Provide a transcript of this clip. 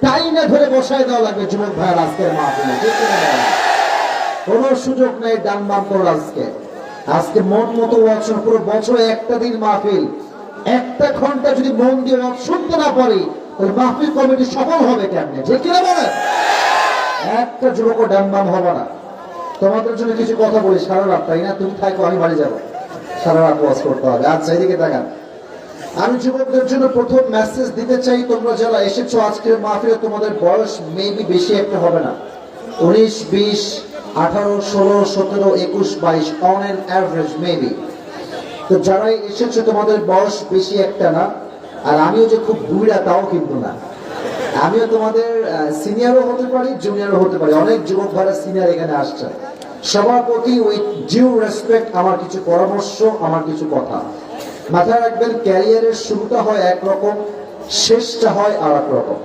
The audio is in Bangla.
টাইনে ধরে বসায় দেওয়া লাগবে যুবক ভাইয়ের আজকের মাহফিলে। কোন সুযোগ নেই ডান বাম করার। আজকে মন মতো ওয়াজ পুরো বছরে একটা দিন মাহফিল, একটা ঘন্টা যদি মন দিয়ে ওয়াজ শুনতে না পারি তাহলে মাহফিল কমিটি সফল হবে কেমনে? ঠিক কিনা বলেন? একটা যুবক ডান বাম হবে না। তোমাদের জন্য কিছু কথা বলি, সারা রাত, তাই না? তুমি থাকো, আমি বাড়ি যাবো, সারা রাত ওয়াজ করতে হবে। আচ্ছা, এদিকে তাকান। আমি যুবকদের জন্য প্রথম মেসেজ দিতে চাই, তোমরা যারা এসেছো আজকের মাহফিলে, তোমাদের বয়স মেবি বেশি একটা হবে না, 19, 20, 18, 16, 17, 21, 22 অন এন অ্যাভারেজ মেবি। তো যারাই এসেছো তোমাদের বয়স বেশি একটা না। আর আমিও যে খুব বুড়া তাও কিন্তু না, আমিও তোমাদের সিনিয়রও হতে পারি, জুনিয়রও হতে পারি। অনেক যুবক ভাইরা সিনিয়র এখানে আসছে। সবার প্রতি উইথ ডিউ রেসপেক্ট আমার কিছু পরামর্শ, আমার কিছু কথা। মাথায় রাখবেন, ক্যারিয়ারের শুরুটা হয় একরকম, শেষটা হয় আর এক রকম।